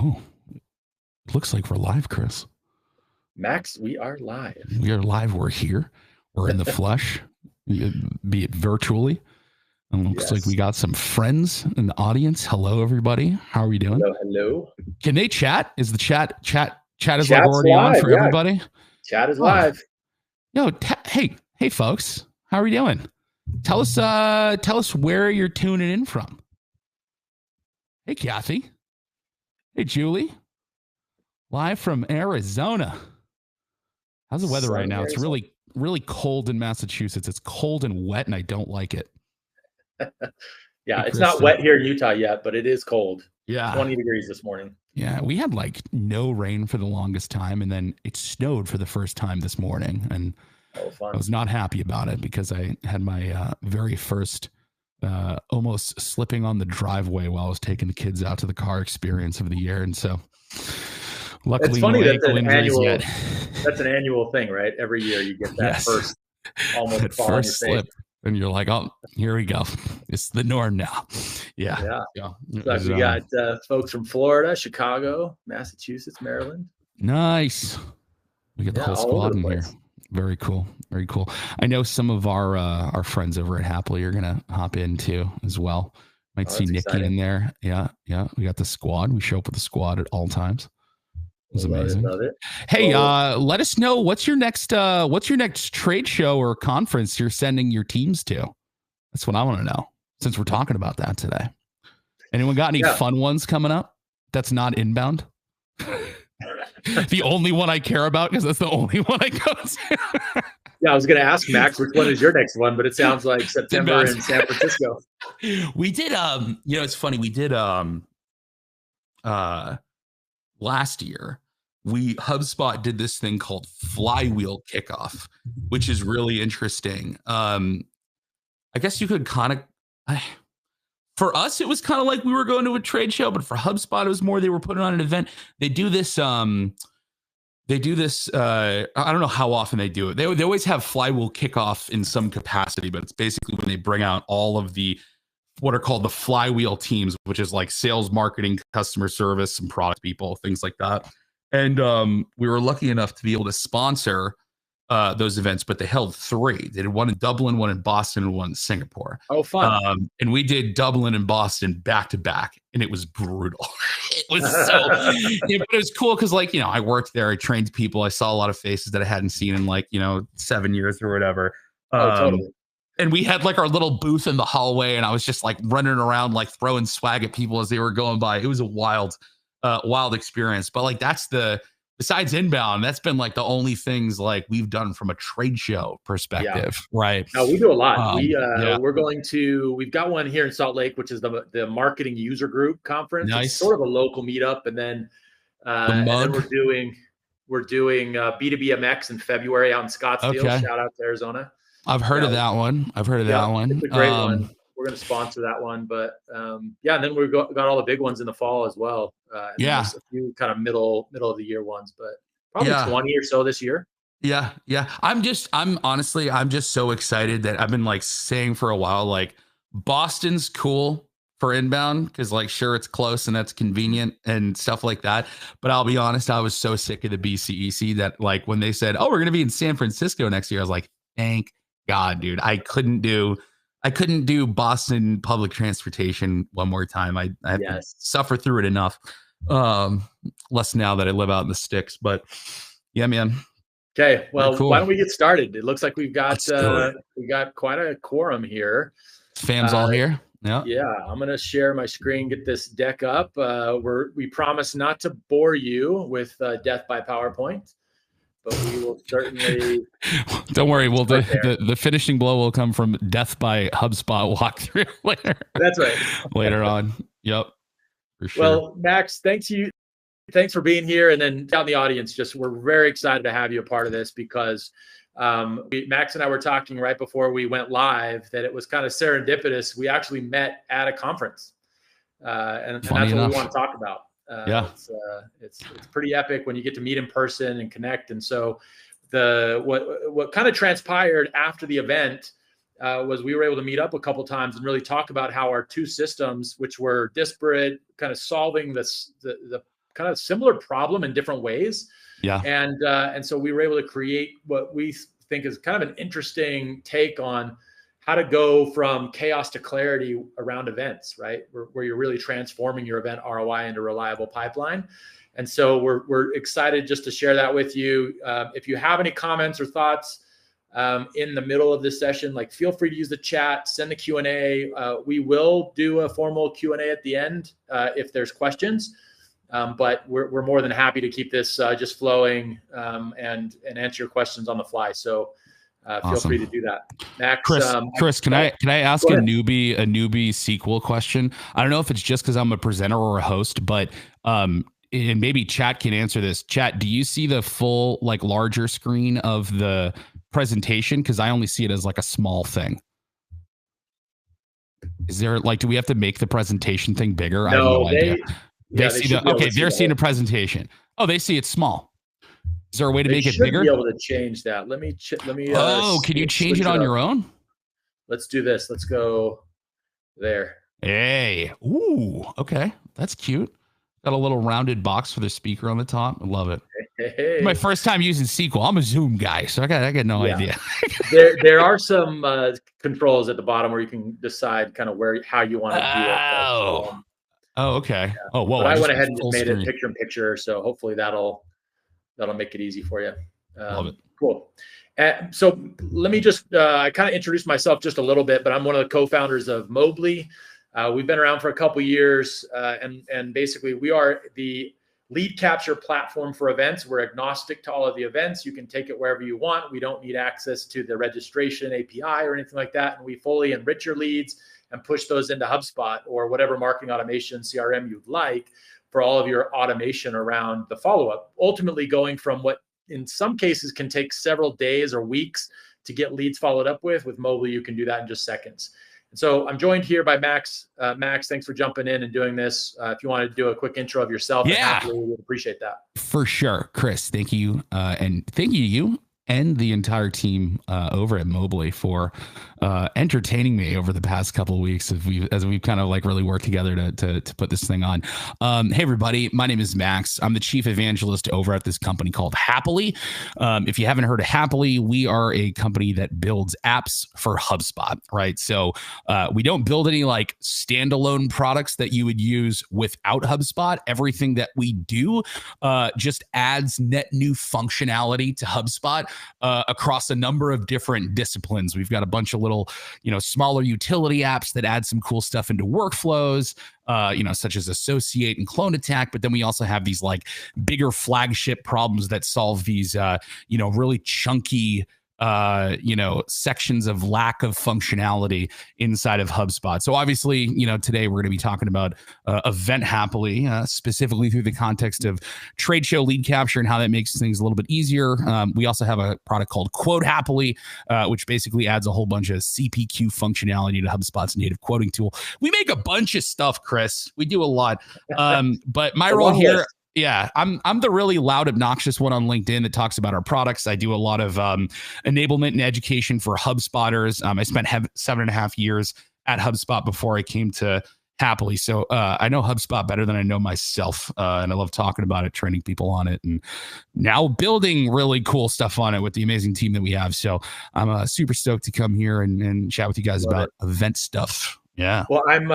Oh, it looks like we're live, Chris. Max, we are live. We are live. We're here. We're in the flesh, be it virtually. And looks like we got some friends in the audience. Hello, everybody. How are we doing? Hello. Can they chat? Is the chat is Chat's like already live, on for everybody? Chat is live. Yo, hey, folks. How are we doing? Tell us where you're tuning in from. Hey, Kathy. Hey, Julie. Live from Arizona. How's the weather right now? It's really, really cold in Massachusetts. It's cold and wet, and I don't like it. Yeah, it's not wet here in Utah yet, but it is cold. Yeah. 20 degrees this morning. Yeah, we had like no rain for the longest time, and then it snowed for the first time this morning. And I was not happy about it because I had my very first almost slipping on the driveway while I was taking the kids out to the car experience of the year. And so luckily, it's funny that's an annual thing, right? Every year you get that first almost that first slip. And you're like, oh, here we go. It's the norm now. Yeah. So we got folks from Florida, Chicago, Massachusetts, Maryland. Nice. We got the whole squad in here. Very cool. Very cool. I know some of our friends over at Hapily are going to hop in too as well. Might see Nikki in there. Yeah. We got the squad. We show up with the squad at all times. It was amazing. Love it. Hey, let us know what's your next trade show or conference you're sending your teams to. That's what I want to know, since we're talking about that today. Anyone got any fun ones coming up that's not inbound? The only one I care about, because that's the only one I go to. Yeah, I was going to ask Max, which one is your next one? But it sounds like September in San Francisco. We did, it's funny. We did last year. HubSpot did this thing called Flywheel Kickoff, which is really interesting. I guess you could kind of, for us, it was kind of like we were going to a trade show, but for HubSpot, it was more they were putting on an event. They do this. I don't know how often they do it. They always have Flywheel Kickoff in some capacity, but it's basically when they bring out all of the what are called the flywheel teams, which is like sales, marketing, customer service, and product people, things like that. And we were lucky enough to be able to sponsor those events, but they held 3. They did one in Dublin, one in Boston, and one in Singapore. Oh, fun. And we did Dublin and Boston back to back, and it was brutal. It was so, but it was cool because, like, I worked there, I trained people, I saw a lot of faces that I hadn't seen in 7 years or whatever. Totally. And we had like our little booth in the hallway, and I was just like running around, like throwing swag at people as they were going by. It was a wild experience. But like, besides inbound, that's been like the only things like we've done from a trade show perspective, right? No, we do a lot. We've got one here in Salt Lake, which is the Marketing User Group Conference. Nice. It's sort of a local meetup, and then we're doing B2B MX in February out in Scottsdale. Okay. Shout out to Arizona. I've heard of that one. That one. It's a great one. We're going to sponsor that one, but and then we've got all the big ones in the fall as well. A few kind of middle of the year ones, but probably 20 or so this year. Yeah. I'm just so excited that I've been like saying for a while, like Boston's cool for inbound because like, sure, it's close and that's convenient and stuff like that. But I'll be honest, I was so sick of the BCEC that like when they said, oh, we're going to be in San Francisco next year, I was like, thank God, dude. I couldn't do Boston public transportation one more time. I have to suffer through it enough. Less now that I live out in the sticks, but yeah, man. Okay. Well, Why don't we get started? It looks like we got quite a quorum here. Fam's all here. Yeah. I'm going to share my screen, get this deck up. We promise not to bore you with death by PowerPoint, but we will certainly. Don't worry. We'll the finishing blow will come from death by HubSpot walkthrough later. That's right. Later on. Yep. For sure. Well, Max, thanks for being here, and then down the audience. We're very excited to have you a part of this because Max and I were talking right before we went live that it was kind of serendipitous. We actually met at a conference, and that's what we want to talk about. It's pretty epic when you get to meet in person and connect. And so what kind of transpired after the event was we were able to meet up a couple times and really talk about how our two systems, which were disparate, kind of solving the kind of similar problem in different ways. Yeah. And so we were able to create what we think is kind of an interesting take on how to go from chaos to clarity around events, right? Where you're really transforming your event ROI into reliable pipeline. And so we're excited just to share that with you. If you have any comments or thoughts in the middle of this session, like feel free to use the chat, send the Q&A. We will do a formal Q&A at the end if there's questions. But we're more than happy to keep this just flowing and answer your questions on the fly. So feel free to do that. Max, Chris, can I ask a newbie SQL question? I don't know if it's just because I'm a presenter or a host, but and maybe chat can answer this. Chat, do you see the full like larger screen of the presentation? Because I only see it as like a small thing. Is there like, do we have to make the presentation thing bigger? I have no idea. They see they're seeing a presentation. Oh, they see it's small. Is there a way to make it bigger? Be able to change that. Let me. Can you change it on your own? Let's do this. Let's go there. Hey, ooh, okay, that's cute. Got a little rounded box for the speaker on the top. I love it. Hey. My first time using SQL. I'm a Zoom guy, so I got no idea. there are some controls at the bottom where you can decide kind of how you want to do it. Oh, okay. Yeah. Oh, well, I went ahead and just made it picture in picture, so hopefully that'll make it easy for you. Love it. Cool. So let me just I kind of introduce myself just a little bit, but I'm one of the co-founders of Mobly. We've been around for a couple years, and basically we are the lead capture platform for events. We're agnostic to all of the events. You can take it wherever you want. We don't need access to the registration API or anything like that, and we fully enrich your leads and push those into HubSpot or whatever marketing automation CRM you'd like for all of your automation around the follow-up, ultimately going from what in some cases can take several days or weeks to get leads followed up with Mobly, you can do that in just seconds. And so I'm joined here by Max. Max, thanks for jumping in and doing this. If you want to do a quick intro of yourself, Happily, we would appreciate that. For sure. Chris, thank you. And thank you and the entire team over at Mobly for entertaining me over the past couple of weeks as we've kind of like really worked together to put this thing on. Hey everybody, my name is Max. I'm the chief evangelist over at this company called Hapily. If you haven't heard of Hapily, we are a company that builds apps for HubSpot, right? So we don't build any like standalone products that you would use without HubSpot. Everything that we do just adds net new functionality to HubSpot across a number of different disciplines. We've got a bunch of little, smaller utility apps that add some cool stuff into workflows, such as Associate and Clone Attack. But then we also have these like bigger flagship problems that solve these, really chunky sections of lack of functionality inside of HubSpot. So obviously, today we're going to be talking about Event Hapily, specifically through the context of trade show lead capture and how that makes things a little bit easier. We also have a product called Quote Hapily, which basically adds a whole bunch of CPQ functionality to HubSpot's native quoting tool. We make a bunch of stuff, Chris. We do a lot. But my role here... Yeah, I'm the really loud, obnoxious one on LinkedIn that talks about our products. I do a lot of enablement and education for HubSpotters. I spent 7.5 years at HubSpot before I came to Hapily. So I know HubSpot better than I know myself. And I love talking about it, training people on it, and now building really cool stuff on it with the amazing team that we have. So I'm super stoked to come here and chat with you guys about event stuff. Yeah. Well, I'm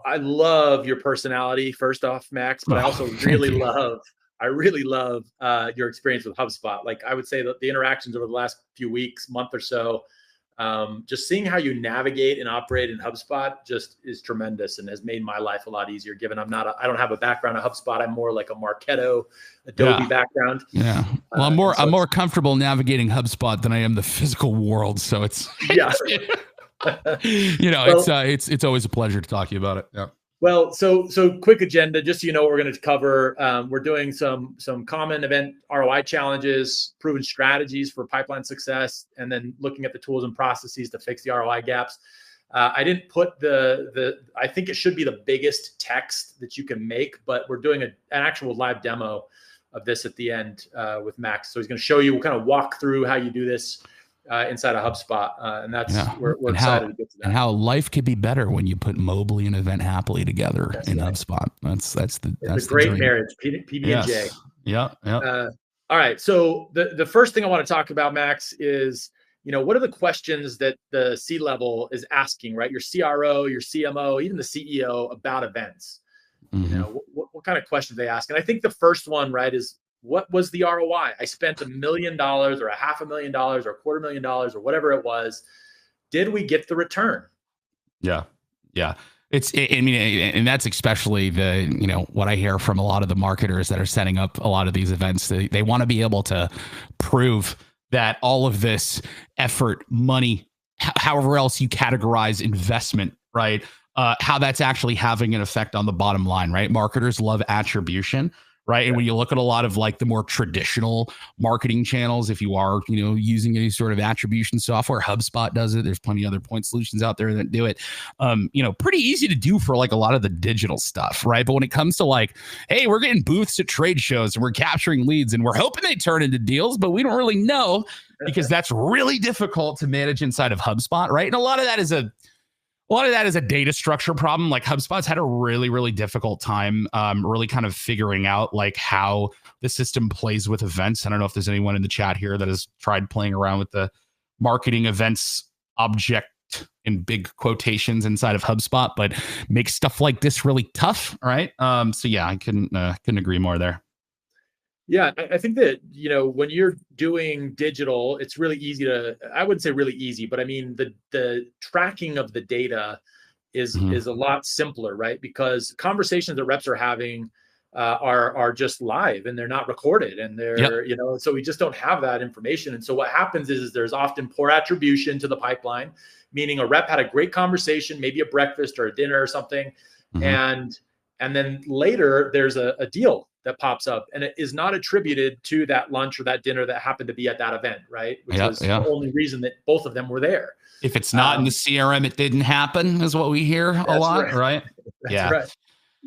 I love your personality, first off, Max, but I also really love your experience with HubSpot. Like I would say that the interactions over the last few weeks, month or so, just seeing how you navigate and operate in HubSpot just is tremendous and has made my life a lot easier, given I don't have a background in HubSpot. I'm more like a Marketo, Adobe background. Yeah. Well, I'm more comfortable navigating HubSpot than I am the physical world. So it's, it's always a pleasure to talk to you about it. Yeah. Well, so quick agenda, just so you know what we're going to cover. We're doing some common event ROI challenges, proven strategies for pipeline success, and then looking at the tools and processes to fix the ROI gaps. I didn't put I think it should be the biggest text that you can make, but we're doing an actual live demo of this at the end with Max. So he's going to show you, we'll kind of walk through how you do this inside of HubSpot. And that's, Yeah. we're excited to get to that. And how life could be better when you put Mobley and Event Happily together in HubSpot. That's a great marriage, PB and J. Yeah. Yeah. All right. So the first thing I want to talk about, Max, is, what are the questions that the C-level is asking, right? Your CRO, your CMO, even the CEO about events. Mm-hmm. What kind of questions they ask? And I think the first one, right, is what was the ROI? I spent $1 million or $500,000 or $250,000 or whatever it was. Did we get the return? Yeah. Yeah. And that's especially what I hear from a lot of the marketers that are setting up a lot of these events. They want to be able to prove that all of this effort, money, however else you categorize investment, right? How that's actually having an effect on the bottom line, right? Marketers love attribution, right? And when you look at a lot of like the more traditional marketing channels, if you are, using any sort of attribution software, HubSpot does it. There's plenty of other point solutions out there that do it. Pretty easy to do for like a lot of the digital stuff, right? But when it comes to like, hey, we're getting booths at trade shows and we're capturing leads and we're hoping they turn into deals, but we don't really know because that's really difficult to manage inside of HubSpot, right? And a lot of that is a data structure problem. Like HubSpot's had a really, really difficult time really kind of figuring out like how the system plays with events. I don't know if there's anyone in the chat here that has tried playing around with the marketing events object in big quotations inside of HubSpot, but makes stuff like this really tough. Right. So yeah, I couldn't agree more there. Yeah, I think that, when you're doing digital, it's really easy I wouldn't say really easy, but I mean, the tracking of the data is a lot simpler, right? Because conversations that reps are having are just live and they're not recorded and they're, so we just don't have that information. And so what happens is there's often poor attribution to the pipeline, meaning a rep had a great conversation, maybe a breakfast or a dinner or something. And then later there's a deal that pops up and it is not attributed to that lunch or that dinner that happened to be at that event, right? Which was the only reason that both of them were there. If it's not in the CRM, it didn't happen is what we hear a lot, right? That's right.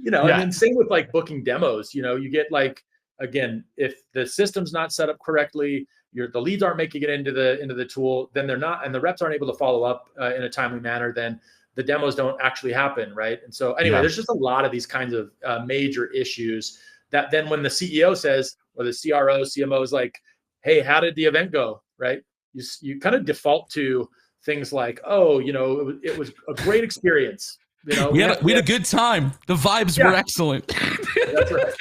And then same with like booking demos, you get like, again, if the system's not set up correctly, the leads aren't making it into the tool, then they're not, and the reps aren't able to follow up in a timely manner, then the demos don't actually happen, right? And so anyway, there's just a lot of these kinds of major issues that then when the CEO says, or the CRO, CMO is like, hey, how did the event go, right? You kind of default to things like, oh, it was a great experience. We had a good time. The vibes were excellent. That's right.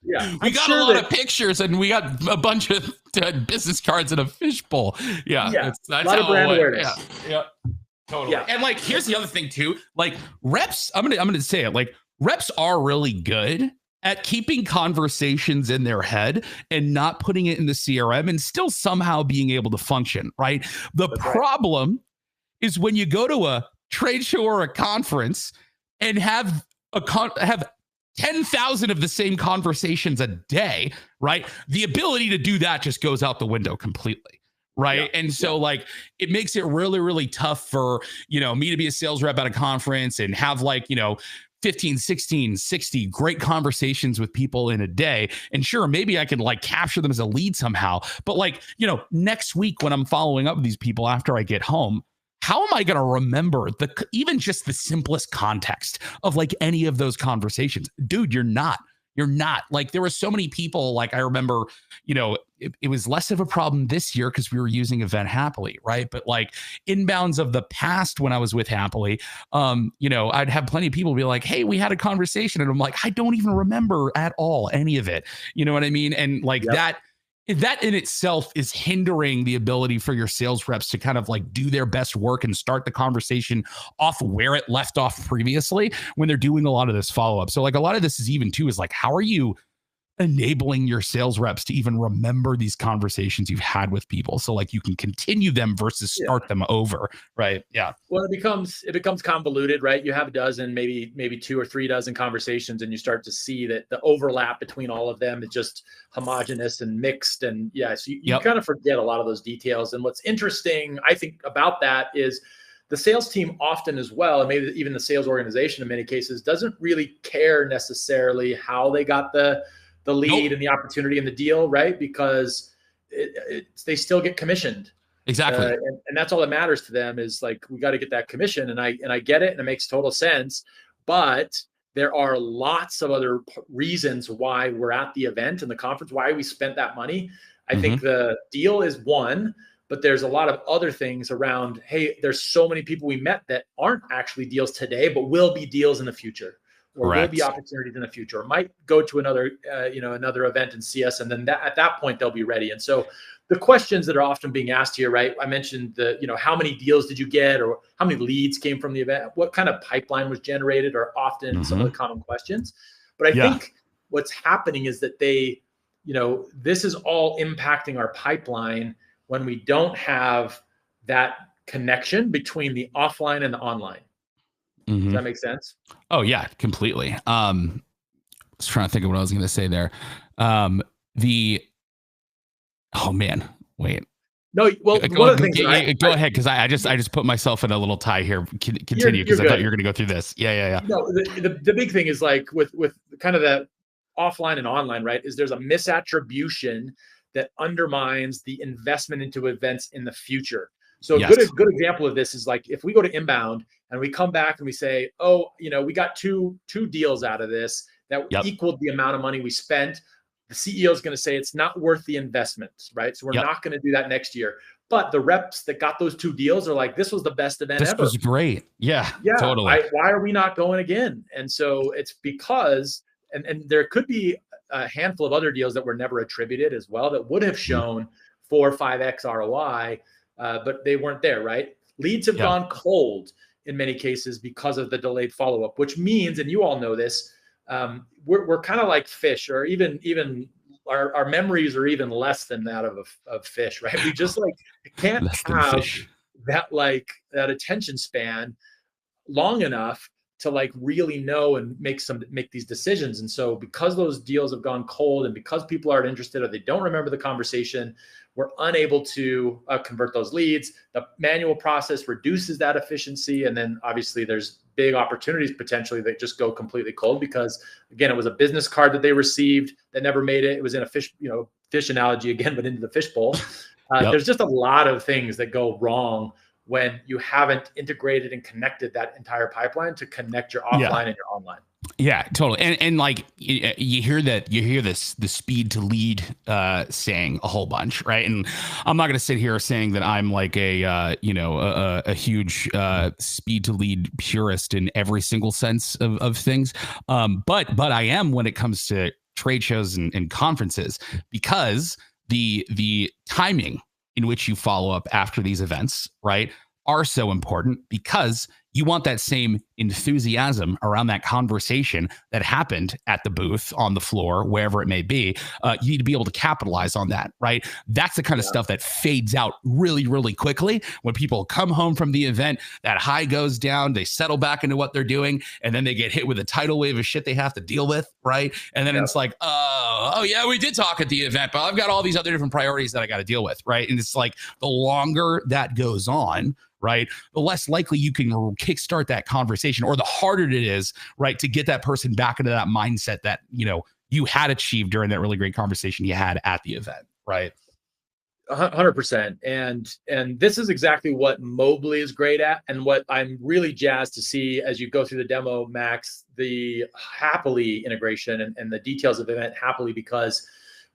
Yeah, we got a lot of pictures and we got a bunch of business cards in a fishbowl. Yeah, that's a lot of brand awareness. Yeah, totally. Yeah. And like, here's the other thing too. Like reps, I'm gonna say it. Like reps are really good at keeping conversations in their head and not putting it in the CRM and still somehow being able to function, right? The problem is when you go to a trade show or a conference and have 10,000 of the same conversations a day, right? The ability to do that just goes out the window completely. Right. Yeah. And so like it makes it really, really tough for, me to be a sales rep at a conference and have 15, 16, 60 great conversations with people in a day. And sure, maybe I can capture them as a lead somehow. But next week when I'm following up with these people after I get home, how am I going to remember even just the simplest context of any of those conversations? Dude, you're not. There were so many people, I remember, it was less of a problem this year because we were using Event Happily, right? But inbounds of the past when I was with Hapily, I'd have plenty of people be like, hey, we had a conversation. And I'm like, I don't even remember at all any of it. You know what I mean? And that in itself is hindering the ability for your sales reps to kind of do their best work and start the conversation off where it left off previously when they're doing a lot of this follow-up. So a lot of this is even too is how are you enabling your sales reps to even remember these conversations you've had with people so you can continue them versus start them over, right? Yeah. Well, it becomes convoluted, right? You have a dozen, maybe 2 or 3 dozen conversations, and you start to see that the overlap between all of them is just homogenous and mixed. And so you kind of forget a lot of those details. And what's interesting, I think, about that is the sales team often as well, and maybe even the sales organization in many cases, doesn't really care necessarily how they got the lead and the opportunity and the deal, right? Because they still get commissioned Exactly. And that's all that matters to them is like, we got to get that commission. And I get it. And it makes total sense. But there are lots of other reasons why we're at the event and the conference, why we spent that money. I think the deal is one, but there's a lot of other things around, hey, there's so many people we met that aren't actually deals today, but will be deals in the future, or will be opportunities in the future, or might go to another, another event and see us. And then at that point, they'll be ready. And so the questions that are often being asked here, right? I mentioned how many deals did you get, or how many leads came from the event? What kind of pipeline was generated, are often some of the common questions. But I think what's happening is that this is all impacting our pipeline when we don't have that connection between the offline and the online. Does that make sense? Oh yeah, completely. I was trying to think of what I was going to say there. Oh man, wait. No, well, one of the things go ahead, because I just put myself in a little tie here. Continue, because I thought you were going to go through this. Yeah. No, the big thing is like with kind of that offline and online, right? Is there's a misattribution that undermines the investment into events in the future. So a good example of this is like if we go to inbound and we come back and we say, oh, we got two deals out of this that equaled the amount of money we spent. The CEO is going to say it's not worth the investment, right? So we're not going to do that next year. But the reps that got those two deals are like, this was the best event ever. This was great. Yeah, totally. Why are we not going again? And so it's because, and there could be a handful of other deals that were never attributed as well that would have shown 4 or 5x ROI, but they weren't there, right? Leads have gone cold in many cases because of the delayed follow-up, which means, and you all know this, we're kind of like fish, or even our memories are even less than that of fish, right? We just like can't have that attention span long enough to like really know and make these decisions. And so because those deals have gone cold and because people aren't interested or they don't remember the conversation, we're unable to convert those leads. The manual process reduces that efficiency. And then obviously there's big opportunities potentially that just go completely cold because again, it was a business card that they received that never made it. It was in a fish analogy again, but into the fishbowl. There's just a lot of things that go wrong when you haven't integrated and connected that entire pipeline to connect your offline and your online. Yeah, totally. And like you hear this, the speed to lead saying a whole bunch, right? And I'm not going to sit here saying that I'm like a huge speed to lead purist in every single sense of things. But I am when it comes to trade shows and conferences, because the timing in which you follow up after these events, right, are so important, because you want that same enthusiasm around that conversation that happened at the booth, on the floor, wherever it may be. You need to be able to capitalize on that, right? That's the kind of stuff that fades out really, really quickly. When people come home from the event, that high goes down, they settle back into what they're doing, and then they get hit with a tidal wave of shit they have to deal with, right? And then it's like, oh yeah, we did talk at the event, but I've got all these other different priorities that I got to deal with, right? And it's like the longer that goes on, right, the less likely you can kickstart that conversation, or the harder it is, right, to get that person back into that mindset that, you had achieved during that really great conversation you had at the event, right? 100%. And this is exactly what Mobley is great at. And what I'm really jazzed to see as you go through the demo, Max, the Hapily integration and the details of event Hapily, because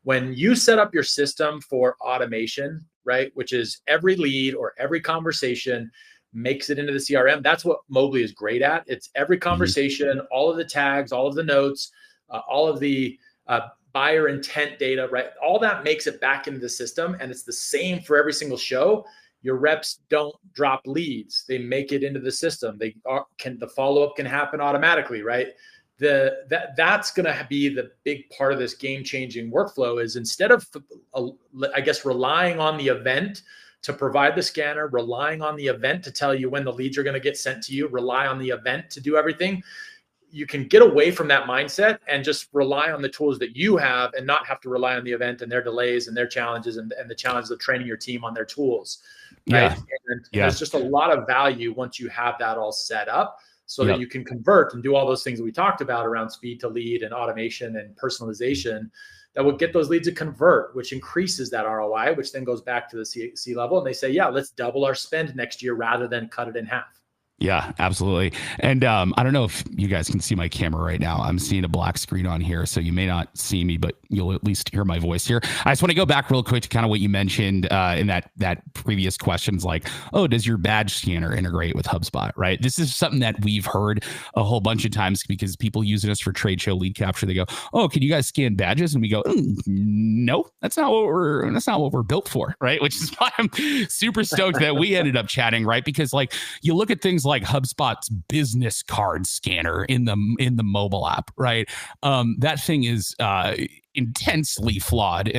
when you set up your system for automation, right, which is every lead or every conversation makes it into the CRM. That's what Mobley is great at. It's every conversation, all of the tags, all of the notes, all of the buyer intent data, right? All that makes it back into the system. And it's the same for every single show. Your reps don't drop leads. They make it into the system. The follow-up can happen automatically, right? That's going to be the big part of this game-changing workflow, is instead of, relying on the event to provide the scanner, relying on the event to tell you when the leads are going to get sent to you, rely on the event to do everything. You can get away from that mindset and just rely on the tools that you have and not have to rely on the event and their delays and their challenges and the challenges of training your team on their tools. Right? And there's just a lot of value once you have that all set up, so that you can convert and do all those things that we talked about around speed to lead and automation and personalization. that will get those leads to convert, which increases that ROI, which then goes back to the C level. And they say, yeah, let's double our spend next year rather than cut it in half. Yeah, absolutely. And I don't know if you guys can see my camera right now. I'm seeing a black screen on here, so you may not see me, but you'll at least hear my voice here. I just want to go back real quick to kind of what you mentioned in that previous questions, like, oh, does your badge scanner integrate with HubSpot, right? This is something that we've heard a whole bunch of times because people using us for trade show lead capture. They go, oh, can you guys scan badges? And we go, no, that's not what we're built for, right? Which is why I'm super stoked that we ended up chatting, right? Because like you look at things like HubSpot's business card scanner in the mobile app, right? That thing is intensely flawed.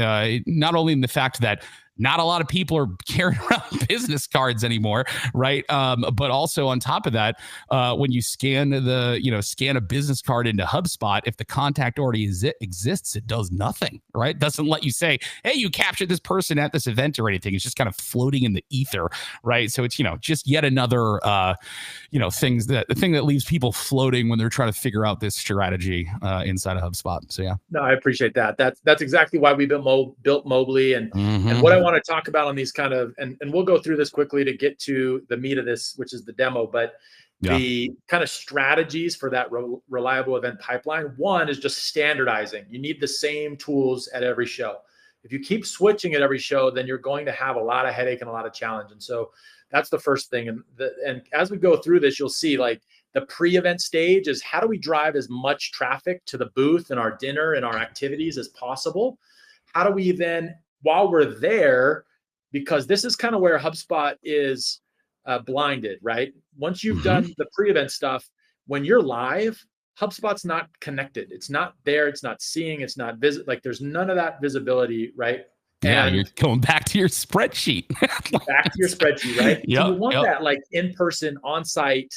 Not only in the fact that not a lot of people are carrying around business cards anymore, right? But also on top of that, when you scan a business card into HubSpot, if the contact already exists, it does nothing, right? It doesn't let you say, hey, you captured this person at this event or anything. It's just kind of floating in the ether, right? So it's, just yet another, the thing that leaves people floating when they're trying to figure out this strategy inside of HubSpot. So yeah. No, I appreciate that. That's exactly why we built Mobily, and what I want to talk about on these kind of, and we'll go through this quickly to get to the meat of this, which is the demo, but the kind of strategies for that reliable event pipeline. One is just standardizing. You need the same tools at every show. If you keep switching at every show, then you're going to have a lot of headache and a lot of challenge. And so that's the first thing. And as we go through this, you'll see like the pre-event stage is how do we drive as much traffic to the booth and our dinner and our activities as possible? How do we then, while we're there, because this is kind of where HubSpot is blinded, right? Once you've done the pre-event stuff, when you're live, HubSpot's not connected. It's not there. It's not seeing. It's not like there's none of that visibility, right? Yeah, and you're going back to your spreadsheet. Back to your spreadsheet, right? Yep, so you want that like in-person, on-site,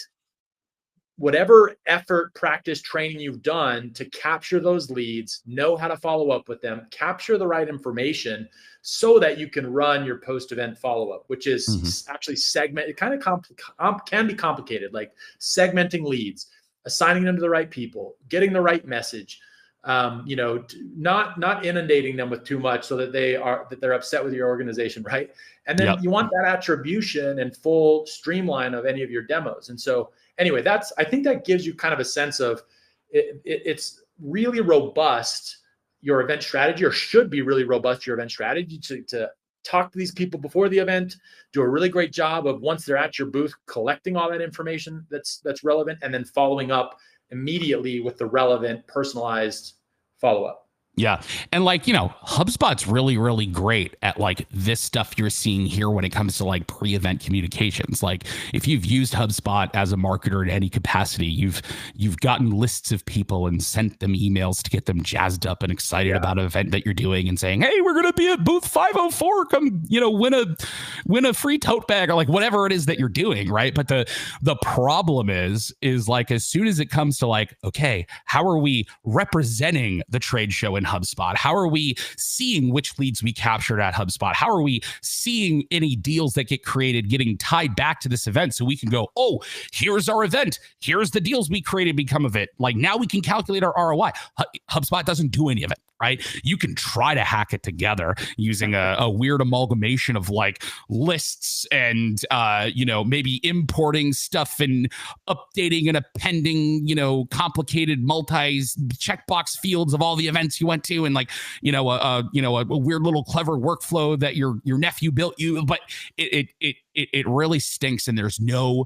whatever effort, practice, training you've done to capture those leads, know how to follow up with them, capture the right information so that you can run your post-event follow-up, which is actually segment. It kind of can be complicated, like segmenting leads, assigning them to the right people, getting the right message, not inundating them with too much so that they're upset with your organization, right? And then you want that attribution and full streamline of any of your demos. And so anyway, I think that gives you kind of a sense of it's really robust, your event strategy, or should be really robust, your event strategy to talk to these people before the event, do a really great job of once they're at your booth, collecting all that information that's relevant, and then following up immediately with the relevant personalized follow-up. Yeah. And like, HubSpot's really, really great at like this stuff you're seeing here when it comes to like pre-event communications. Like if you've used HubSpot as a marketer in any capacity, you've gotten lists of people and sent them emails to get them jazzed up and excited about an event that you're doing and saying, hey, we're going to be at booth 504. Come, win a free tote bag or like whatever it is that you're doing. Right. But the problem is like, as soon as it comes to like, okay, how are we representing the trade show in HubSpot? How are we seeing which leads we captured at HubSpot? How are we seeing any deals that get created getting tied back to this event so we can go, oh, here's our event. Here's the deals we created become of it. Like now we can calculate our ROI. HubSpot doesn't do any of it. Right. You can try to hack it together using a weird amalgamation of like lists and, maybe importing stuff and updating and appending, complicated checkbox fields of all the events you went to and like, a weird little clever workflow that your nephew built you. But it really stinks. And there's no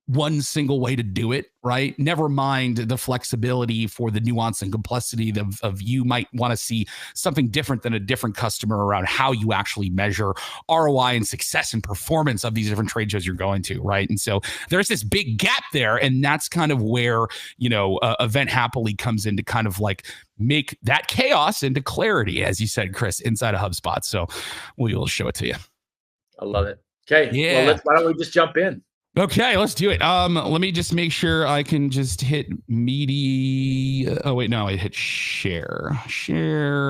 one single way to do it, right? Never mind the flexibility for the nuance and complexity of you might want to see something different than a different customer around how you actually measure ROI and success and performance of these different trade shows you're going to, right? And so there's this big gap there, and that's kind of where, Event Hapily comes in to kind of like make that chaos into clarity, as you said, Chris, inside of HubSpot. So we will show it to you. I love it. Okay. Yeah. Well, why don't we just jump in? Okay, let's do it. Let me just make sure I can just hit media. Oh, wait, no, I hit share,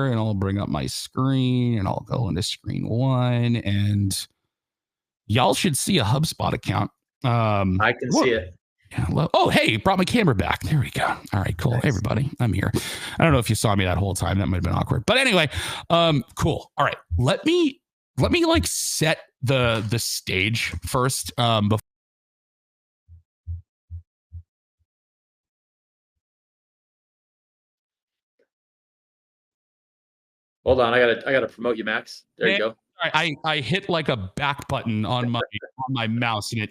and I'll bring up my screen and I'll go into screen one and y'all should see a HubSpot account. I can see it. Hello. Oh, hey, brought my camera back. There we go. All right, cool. Nice. Hey, everybody, I'm here. I don't know if you saw me that whole time. That might have been awkward. But anyway, cool. All right. Let me like set the stage first. Before Hold on, I gotta promote you, Max. There you go. I hit like a back button on my mouse, and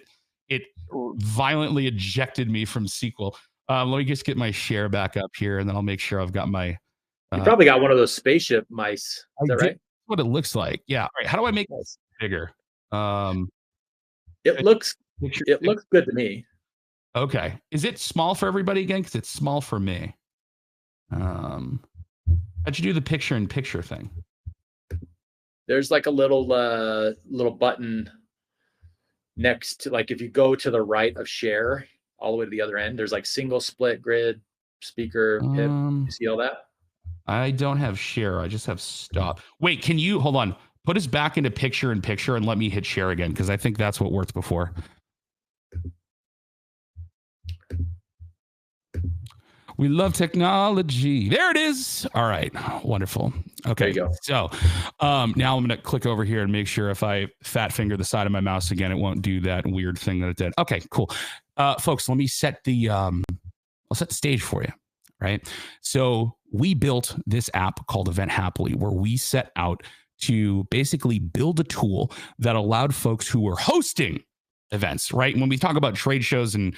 it violently ejected me from SQL. Let me just get my share back up here, and then I'll make sure I've got my. You probably got one of those spaceship mice. Is that right? What it looks like. Yeah. All right. How do I make this bigger? It looks good to me. Okay. Is it small for everybody again? Because it's small for me. How'd you do the picture-in-picture thing? There's like a little button next to, like, if you go to the right of share all the way to the other end, there's like single, split, grid, speaker, pip. You see all that? I don't have share. I just have stop. Wait, can you hold on? Put us back into picture-in-picture and let me hit share again, because I think that's what worked before. We love technology. There it is. All right. Wonderful. Okay. There you go. So now I'm going to click over here and make sure if I fat finger the side of my mouse again, it won't do that weird thing that it did. Okay, cool. Folks, let me set I'll set the stage for you. Right. So we built this app called Event Hapily, where we set out to basically build a tool that allowed folks who were hosting events, right? When we talk about trade shows and,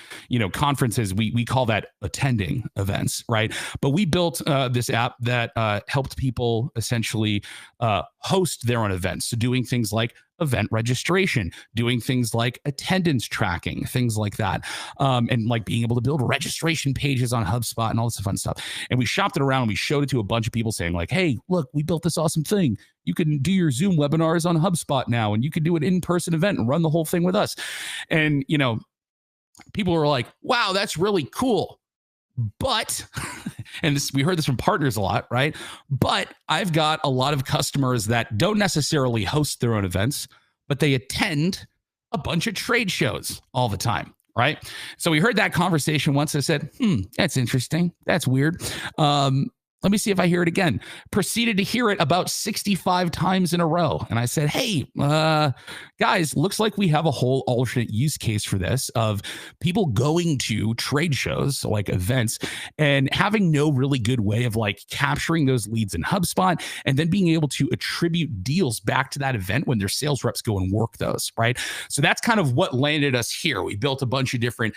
conferences, we call that attending events, right? But we built this app that helped people essentially host their own events. So doing things like event registration, doing things like attendance tracking, things like that. And like being able to build registration pages on HubSpot and all this fun stuff. And we shopped it around and we showed it to a bunch of people saying like, hey, look, we built this awesome thing. You can do your Zoom webinars on HubSpot now, and you can do an in-person event and run the whole thing with us. And, people were like, wow, that's really cool. But, and we heard this from partners a lot, right? But I've got a lot of customers that don't necessarily host their own events, but they attend a bunch of trade shows all the time, right? So we heard that conversation once. I said, that's interesting. That's weird. Let me see if I hear it again. Proceeded to hear it about 65 times in a row. And I said, hey, guys, looks like we have a whole alternate use case for this of people going to trade shows, like events, and having no really good way of like capturing those leads in HubSpot and then being able to attribute deals back to that event when their sales reps go and work those, right? So that's kind of what landed us here. We built a bunch of different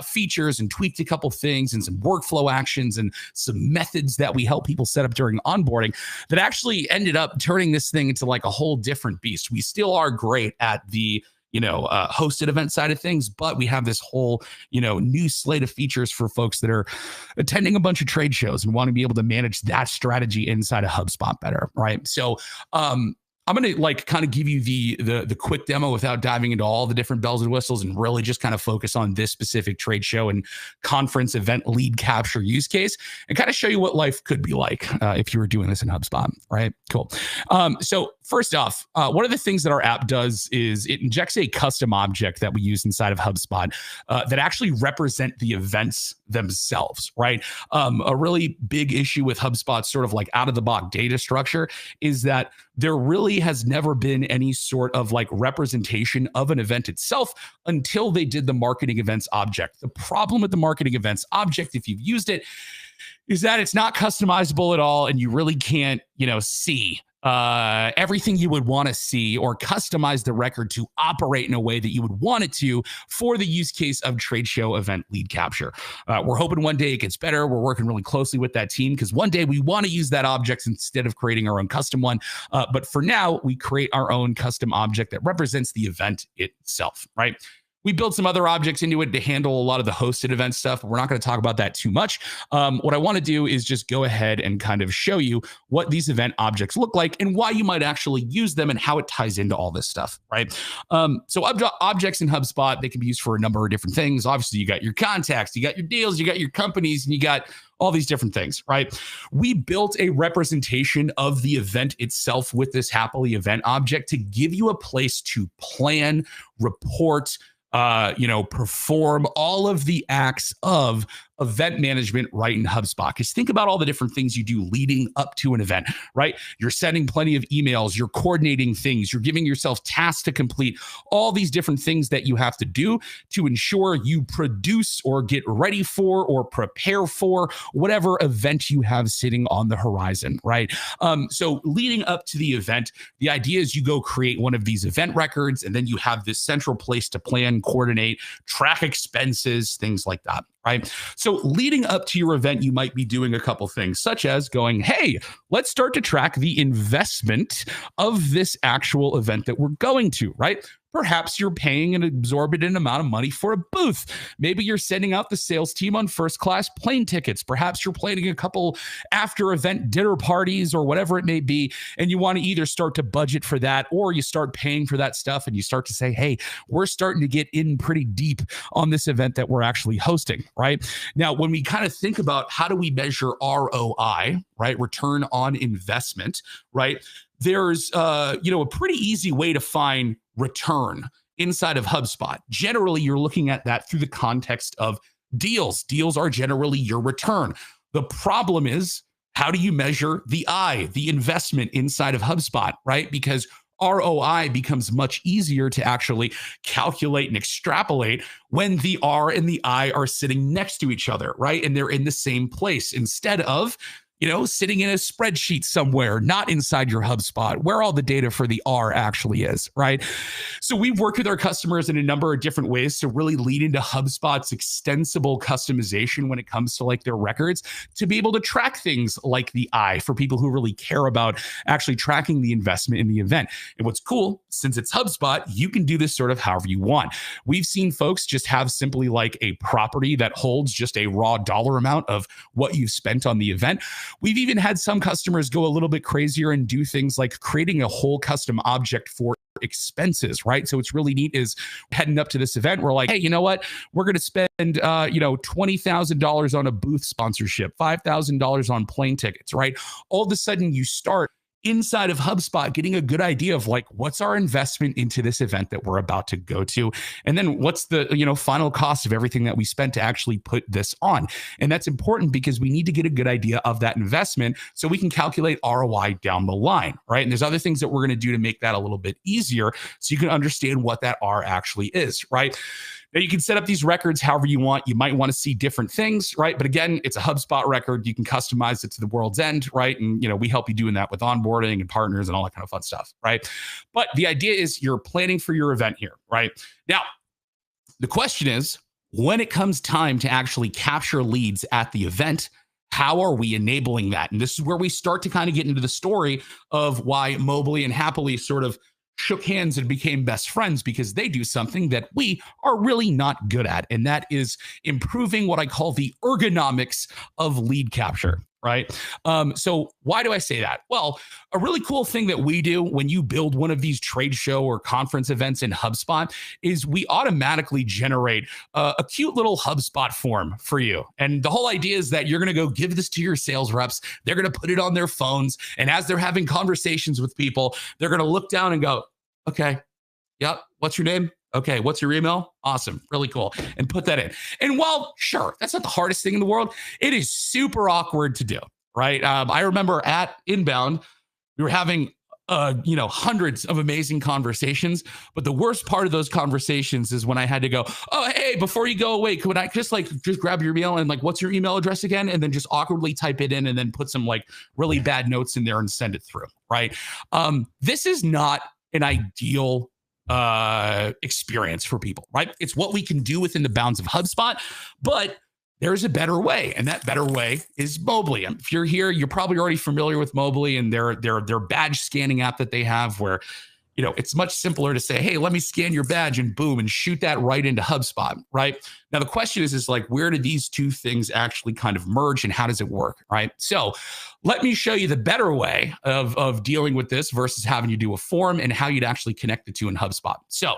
features and tweaked a couple things and some workflow actions and some methods that we help people set up during onboarding that actually ended up turning this thing into like a whole different beast. We still are great at the hosted event side of things, but we have this whole new slate of features for folks that are attending a bunch of trade shows and want to be able to manage that strategy inside of HubSpot better, right? So I'm going to like kind of give you the quick demo without diving into all the different bells and whistles and really just kind of focus on this specific trade show and conference event lead capture use case and kind of show you what life could be like if you were doing this in HubSpot, right? Cool. So first off, one of the things that our app does is it injects a custom object that we use inside of HubSpot that actually represent the events themselves, right? A really big issue with HubSpot's sort of like out of the box data structure is that there really has never been any sort of like representation of an event itself until they did the marketing events object. The problem with the marketing events object, if you've used it, is that it's not customizable at all. And you really can't, see everything you would want to see or customize the record to operate in a way that you would want it to for the use case of trade show event lead capture. We're hoping one day it gets better. We're working really closely with that team because one day we want to use that object instead of creating our own custom one. But for now, we create our own custom object that represents the event itself, right? We built some other objects into it to handle a lot of the hosted event stuff. But we're not going to talk about that too much. What I want to do is just go ahead and kind of show you what these event objects look like and why you might actually use them and how it ties into all this stuff, right? So objects in HubSpot, they can be used for a number of different things. Obviously, you got your contacts, you got your deals, you got your companies, and you got all these different things, right? We built a representation of the event itself with this Hapily event object to give you a place to plan, report, perform all of the acts of event management right in HubSpot. Because think about all the different things you do leading up to an event, right? You're sending plenty of emails, you're coordinating things, you're giving yourself tasks to complete, all these different things that you have to do to ensure you produce or get ready for or prepare for whatever event you have sitting on the horizon, right? So leading up to the event, the idea is you go create one of these event records, and then you have this central place to plan, coordinate, track expenses, things like that, right? So leading up to your event, you might be doing a couple things, such as going, hey, let's start to track the investment of this actual event that we're going to, right? Perhaps you're paying an exorbitant amount of money for a booth. Maybe you're sending out the sales team on first-class plane tickets. Perhaps you're planning a couple after-event dinner parties or whatever it may be, and you want to either start to budget for that or you start paying for that stuff and you start to say, hey, we're starting to get in pretty deep on this event that we're actually hosting, right? Now, when we kind of think about how do we measure ROI, right, return on investment, right, there's a pretty easy way to find return inside of HubSpot. Generally, you're looking at that through the context of deals. Deals are generally your return. The problem is, how do you measure the investment inside of HubSpot, right? Because ROI becomes much easier to actually calculate and extrapolate when the R and the I are sitting next to each other, right? And they're in the same place instead of sitting in a spreadsheet somewhere, not inside your HubSpot, where all the data for the R actually is, right? So we've worked with our customers in a number of different ways to really lead into HubSpot's extensible customization when it comes to like their records, to be able to track things like the I for people who really care about actually tracking the investment in the event. And what's cool, since it's HubSpot, you can do this sort of however you want. We've seen folks just have simply like a property that holds just a raw dollar amount of what you've spent on the event. We've even had some customers go a little bit crazier and do things like creating a whole custom object for expenses, right? So it's really neat is heading up to this event. We're like, hey, you know what? We're going to spend, $20,000 on a booth sponsorship, $5,000 on plane tickets, right? All of a sudden you start inside of HubSpot getting a good idea of like, what's our investment into this event that we're about to go to? And then what's the, final cost of everything that we spent to actually put this on? And that's important because we need to get a good idea of that investment so we can calculate ROI down the line, right? And there's other things that we're going to do to make that a little bit easier so you can understand what that R actually is, right? Now, you can set up these records however you want. You might want to see different things, right? But again, it's a HubSpot record. You can customize it to the world's end, right? And, we help you doing that with onboarding and partners and all that kind of fun stuff, right? But the idea is you're planning for your event here, right? Now, the question is, when it comes time to actually capture leads at the event, how are we enabling that? And this is where we start to kind of get into the story of why Mobily and Hapily sort of shook hands and became best friends, because they do something that we are really not good at. And that is improving what I call the ergonomics of lead capture, right? So why do I say that? Well, a really cool thing that we do when you build one of these trade show or conference events in HubSpot is we automatically generate a cute little HubSpot form for you. And the whole idea is that you're going to go give this to your sales reps. They're going to put it on their phones. And as they're having conversations with people, they're going to look down and go, okay, yep, what's your name? Okay, what's your email? Awesome, really cool. And put that in. And while, sure, that's not the hardest thing in the world, it is super awkward to do, right? I remember at Inbound, we were having hundreds of amazing conversations, but the worst part of those conversations is when I had to go, oh, hey, before you go away, could I just grab your email and like, what's your email address again? And then just awkwardly type it in and then put some like really bad notes in there and send it through, right? This is not an ideal experience for people, right? It's what we can do within the bounds of HubSpot, but there's a better way, and that better way is Mobily. If you're here, you're probably already familiar with Mobily and their badge scanning app that they have, where it's much simpler to say, hey, let me scan your badge and boom, and shoot that right into HubSpot, right? Now, the question is like, where do these two things actually kind of merge and how does it work, right? So let me show you the better way of dealing with this versus having you do a form and how you'd actually connect the two in HubSpot. So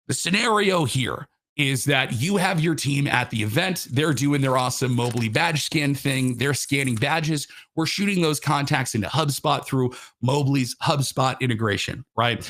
the scenario here is that you have your team at the event. They're doing their awesome Mobily badge scan thing. They're scanning badges. We're shooting those contacts into HubSpot through Mobily's HubSpot integration, right?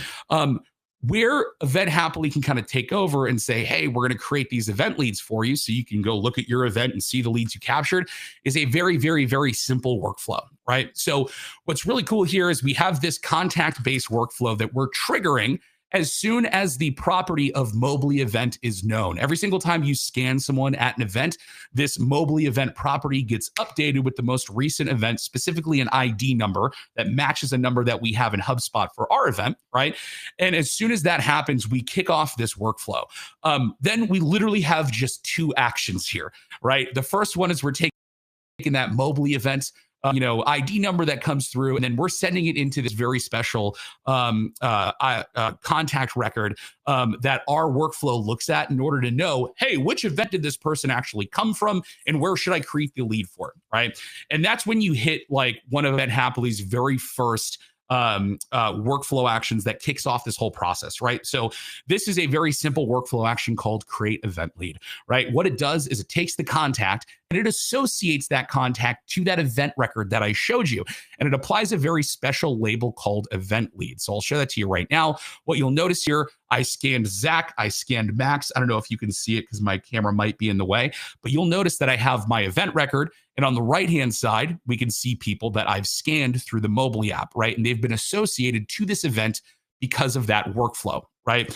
Where Event Happily can kind of take over and say, hey, we're going to create these event leads for you so you can go look at your event and see the leads you captured, is a very, very, very simple workflow, right? So what's really cool here is we have this contact-based workflow that we're triggering as soon as the property of Mobily event is known. Every single time you scan someone at an event, this Mobily event property gets updated with the most recent event, specifically an ID number that matches a number that we have in HubSpot for our event, right? And as soon as that happens, we kick off this workflow. Then we literally have just two actions here, right? The first one is we're taking that Mobily event ID number that comes through, and then we're sending it into this very special contact record that our workflow looks at in order to know, hey, which event did this person actually come from, and where should I create the lead for it, right? And that's when you hit like one of Event Happily's very first workflow actions that kicks off this whole process, right? So this is a very simple workflow action called create event lead, right? What it does is it takes the contact and it associates that contact to that event record that I showed you. And it applies a very special label called event lead. So I'll show that to you right now. What you'll notice here, I scanned Zach, I scanned Max. I don't know if you can see it because my camera might be in the way, but you'll notice that I have my event record. And on the right-hand side, we can see people that I've scanned through the Mobily app, right? And they've been associated to this event because of that workflow, right?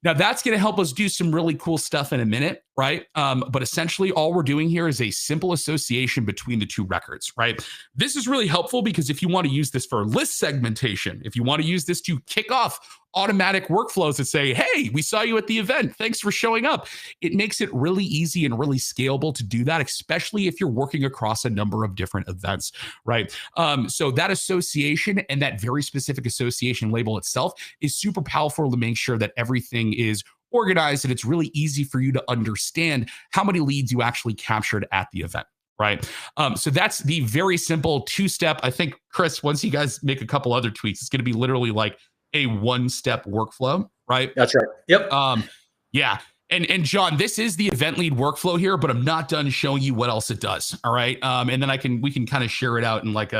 Now, that's going to help us do some really cool stuff in a minute, right? But essentially, all we're doing here is a simple association between the two records, right? This is really helpful because if you want to use this for list segmentation, if you want to use this to kick off automatic workflows that say, hey, we saw you at the event, thanks for showing up. It makes it really easy and really scalable to do that, especially if you're working across a number of different events, right? So that association and that very specific association label itself is super powerful to make sure that everything is organized and it's really easy for you to understand how many leads you actually captured at the event. Right. So that's the very simple two-step. I think, Chris, once you guys make a couple other tweaks, it's going to be literally like a one-step workflow, right? That's right. Yep. Yeah. And John, this is the event lead workflow here, but I'm not done showing you what else it does. All right. And then we can kind of share it out in like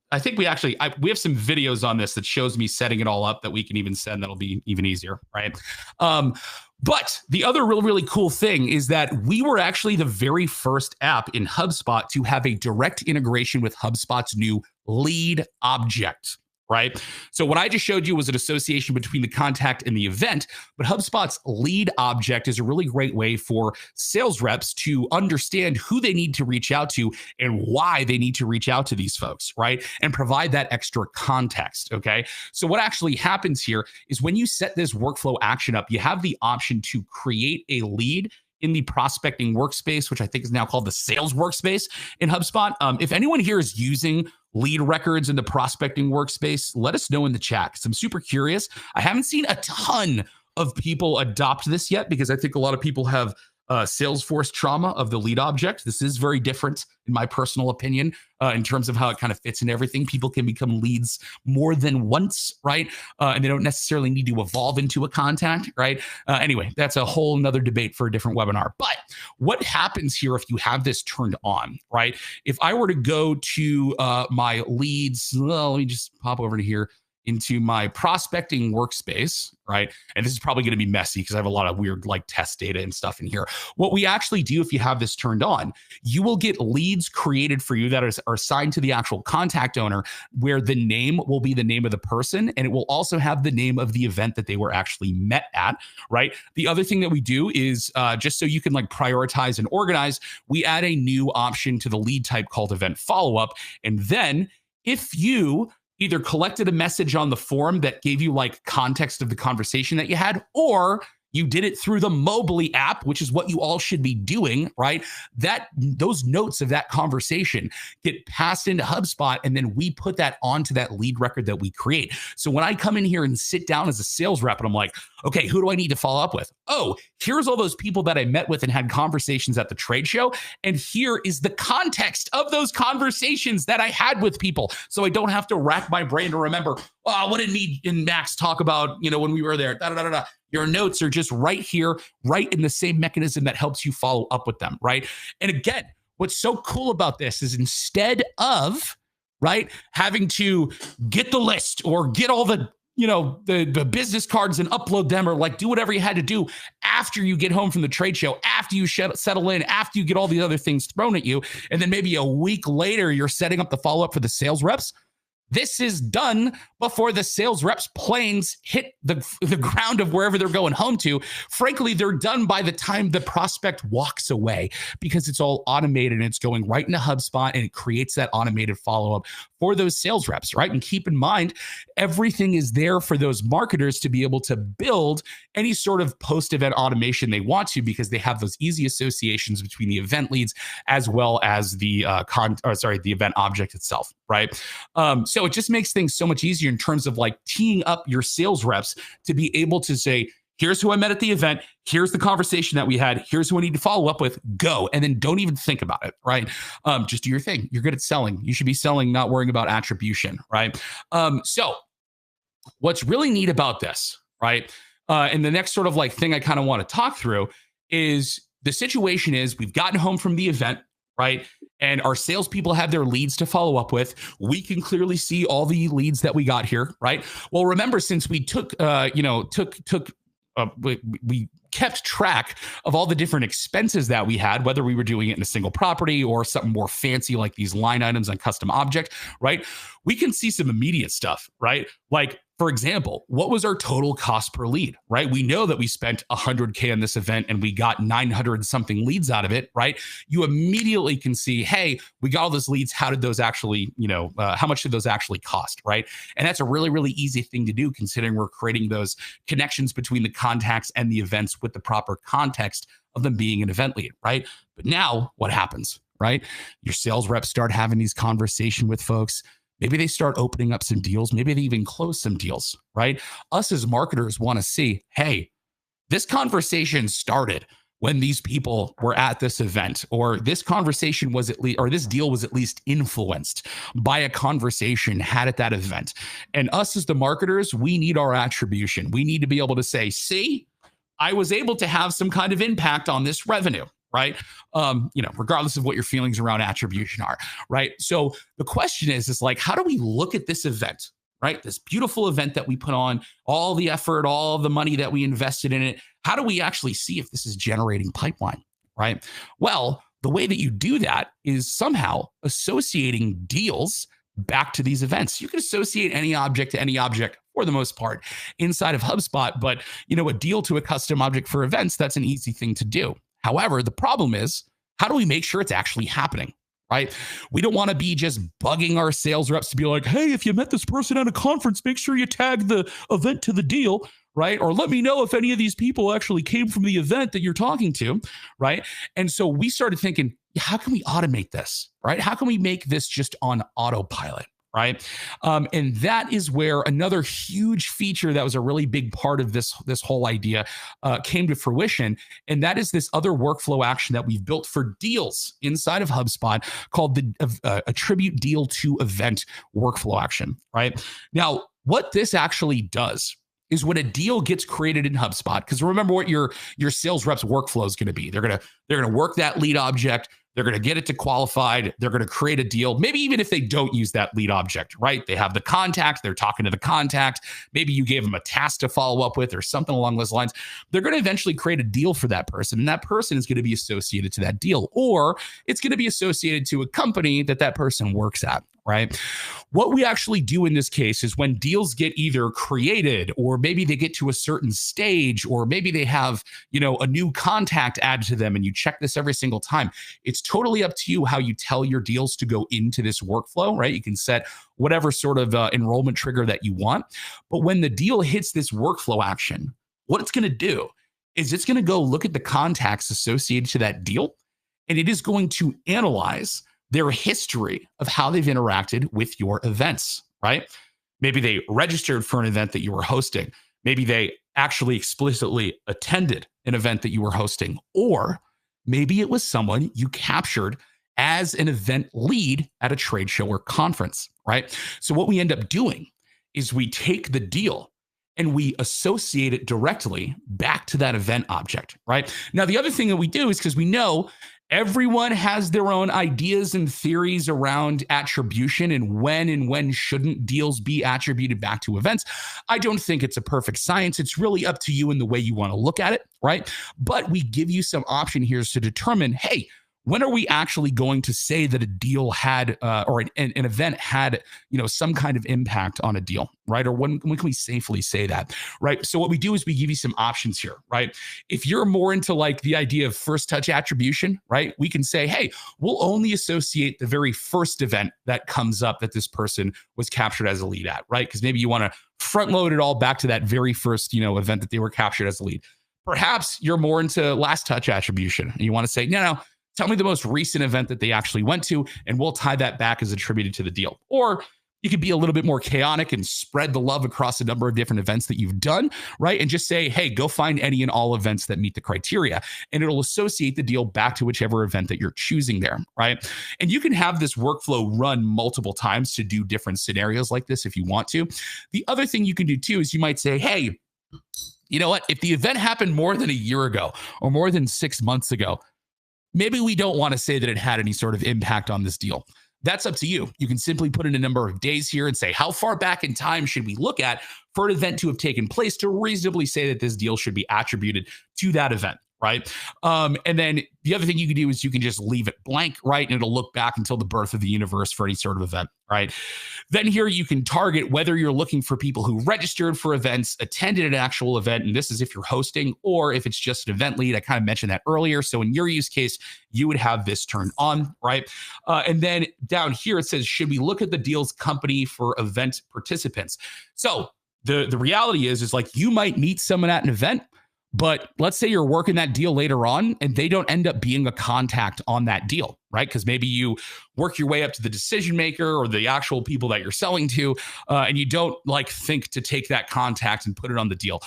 I think we have some videos on this that shows me setting it all up that we can even send. That'll be even easier. Right. But the other really, really cool thing is that we were actually the very first app in HubSpot to have a direct integration with HubSpot's new lead object. Right. So what I just showed you was an association between the contact and the event, but HubSpot's lead object is a really great way for sales reps to understand who they need to reach out to and why they need to reach out to these folks, right? And provide that extra context. Okay. So what actually happens here is when you set this workflow action up, you have the option to create a lead in the prospecting workspace, which I think is now called the sales workspace in HubSpot. If anyone here is using lead records in the prospecting workspace, let us know in the chat because I'm super curious. I haven't seen a ton of people adopt this yet because I think a lot of people have Salesforce trauma of the lead object. This is very different, in my personal opinion, in terms of how it kind of fits in everything. People can become leads more than once, right? And they don't necessarily need to evolve into a contact, right? Anyway, that's a whole nother debate for a different webinar. But what happens here if you have this turned on, right? If I were to go to my leads, well, let me just pop over to here into my prospecting workspace, right? And this is probably going to be messy because I have a lot of weird like test data and stuff in here. What we actually do if you have this turned on, you will get leads created for you that are assigned to the actual contact owner where the name will be the name of the person and it will also have the name of the event that they were actually met at, right? The other thing that we do is just so you can like prioritize and organize, we add a new option to the lead type called event follow-up. And then if you either collected a message on the form that gave you like context of the conversation that you had, or you did it through the Mobily app, which is what you all should be doing, right? Those notes of that conversation get passed into HubSpot, and then we put that onto that lead record that we create. So when I come in here and sit down as a sales rep and I'm like, okay, who do I need to follow up with? Oh, here's all those people that I met with and had conversations at the trade show. And here is the context of those conversations that I had with people. So I don't have to rack my brain to remember, oh, what did me and Max talk about, when we were there? Da, da, da, da. Your notes are just right here, right in the same mechanism that helps you follow up with them, right? And again, what's so cool about this is instead of, right, having to get the list or get all the the business cards and upload them, or like do whatever you had to do after you get home from the trade show, after you settle in, after you get all the other things thrown at you. And then maybe a week later, you're setting up the follow-up for the sales reps. This is done before the sales reps' planes hit the ground of wherever they're going home to. Frankly, they're done by the time the prospect walks away, because it's all automated and it's going right into HubSpot, and it creates that automated follow-up for those sales reps, right? And keep in mind, everything is there for those marketers to be able to build any sort of post-event automation they want to, because they have those easy associations between the event leads as well as the the event object itself, right? So it just makes things so much easier in terms of like teeing up your sales reps to be able to say, here's who I met at the event. Here's the conversation that we had. Here's who I need to follow up with. Go. And then don't even think about it, right? Just do your thing. You're good at selling. You should be selling, not worrying about attribution, right? So what's really neat about this, right? And the next sort of like thing I kind of want to talk through is the situation is we've gotten home from the event, right? And our salespeople have their leads to follow up with. We can clearly see all the leads that we got here, right? Well, remember, since we we kept track of all the different expenses that we had, whether we were doing it in a single property or something more fancy like these line items on custom object, right? We can see some immediate stuff, right? Like, for example, what was our total cost per lead, right? We know that we spent $100K on this event and we got 900 something leads out of it, right? You immediately can see, hey, we got all those leads. How did those actually, how much did those actually cost, right? And that's a really, really easy thing to do, considering we're creating those connections between the contacts and the events with the proper context of them being an event lead, right? But now what happens, right? Your sales reps start having these conversations with folks. Maybe they start opening up some deals. Maybe they even close some deals, right? Us as marketers want to see, hey, this conversation started when these people were at this event, or this conversation was at least, or this deal was at least influenced by a conversation had at that event. And us as the marketers, we need our attribution. We need to be able to say, see, I was able to have some kind of impact on this revenue, right? Regardless of what your feelings around attribution are, right? So the question is like, how do we look at this event, right? This beautiful event that we put on, all the effort, all the money that we invested in it. How do we actually see if this is generating pipeline, right? Well, the way that you do that is somehow associating deals back to these events. You can associate any object to any object for the most part inside of HubSpot, but a deal to a custom object for events, that's an easy thing to do. However, the problem is, how do we make sure it's actually happening, right? We don't want to be just bugging our sales reps to be like, hey, if you met this person at a conference, make sure you tag the event to the deal, right? Or let me know if any of these people actually came from the event that you're talking to, right? And so we started thinking, how can we automate this, right? How can we make this just on autopilot? Right. And that is where another huge feature that was a really big part of this whole idea came to fruition. And that is this other workflow action that we've built for deals inside of HubSpot called the attribute deal to event workflow action. Right now, what this actually does is when a deal gets created in HubSpot, because remember what your sales reps workflow is going to be. They're going to work that lead object. They're going to get it to qualified. They're going to create a deal. Maybe even if they don't use that lead object, right? They have the contact. They're talking to the contact. Maybe you gave them a task to follow up with or something along those lines. They're going to eventually create a deal for that person. And that person is going to be associated to that deal, or it's going to be associated to a company that person works at. Right. What we actually do in this case is when deals get either created, or maybe they get to a certain stage, or maybe they have, a new contact added to them, and you check this every single time. It's totally up to you how you tell your deals to go into this workflow, right? You can set whatever sort of enrollment trigger that you want. But when the deal hits this workflow action, what it's going to do is it's going to go look at the contacts associated to that deal, and it is going to analyze their history of how they've interacted with your events, right? Maybe they registered for an event that you were hosting. Maybe they actually explicitly attended an event that you were hosting, or maybe it was someone you captured as an event lead at a trade show or conference, right? So what we end up doing is we take the deal and we associate it directly back to that event object, right? Now, the other thing that we do is, because we know Everyone has their own ideas and theories around attribution and when shouldn't deals be attributed back to events. I don't think it's a perfect science. It's really up to you and the way you want to look at it, right? But we give you some option here to determine, hey, when are we actually going to say that a deal had or an event had, some kind of impact on a deal, right? Or when can we safely say that, right? So what we do is we give you some options here, right? If you're more into like the idea of first touch attribution, right? We can say, hey, we'll only associate the very first event that comes up that this person was captured as a lead at, right? Because maybe you want to front load it all back to that very first, event that they were captured as a lead. Perhaps you're more into last touch attribution and you want to say, no, tell me the most recent event that they actually went to, and we'll tie that back as attributed to the deal. Or you could be a little bit more chaotic and spread the love across a number of different events that you've done, right? And just say, hey, go find any and all events that meet the criteria, and it'll associate the deal back to whichever event that you're choosing there, right? And you can have this workflow run multiple times to do different scenarios like this if you want to. The other thing you can do too is you might say, hey, you know what? If the event happened more than a year ago or more than 6 months ago, maybe we don't want to say that it had any sort of impact on this deal. That's up to you. You can simply put in a number of days here and say, how far back in time should we look at for an event to have taken place to reasonably say that this deal should be attributed to that event, right? And then the other thing you can do is you can just leave it blank, right? And it'll look back until the birth of the universe for any sort of event, right? Then here you can target whether you're looking for people who registered for events, attended an actual event, and this is if you're hosting, or if it's just an event lead. I kind of mentioned that earlier. So in your use case, you would have this turned on, right? And then down here, it says, should we look at the deal's company for event participants? So the reality is like you might meet someone at an event, but let's say you're working that deal later on and they don't end up being a contact on that deal, right? Because maybe you work your way up to the decision maker or the actual people that you're selling to, and you don't like think to take that contact and put it on the deal.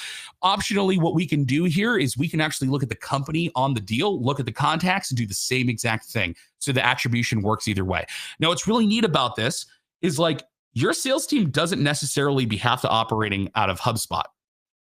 Optionally, what we can do here is we can actually look at the company on the deal, look at the contacts, and do the same exact thing. So the attribution works either way. Now, what's really neat about this is like your sales team doesn't necessarily have to operating out of HubSpot.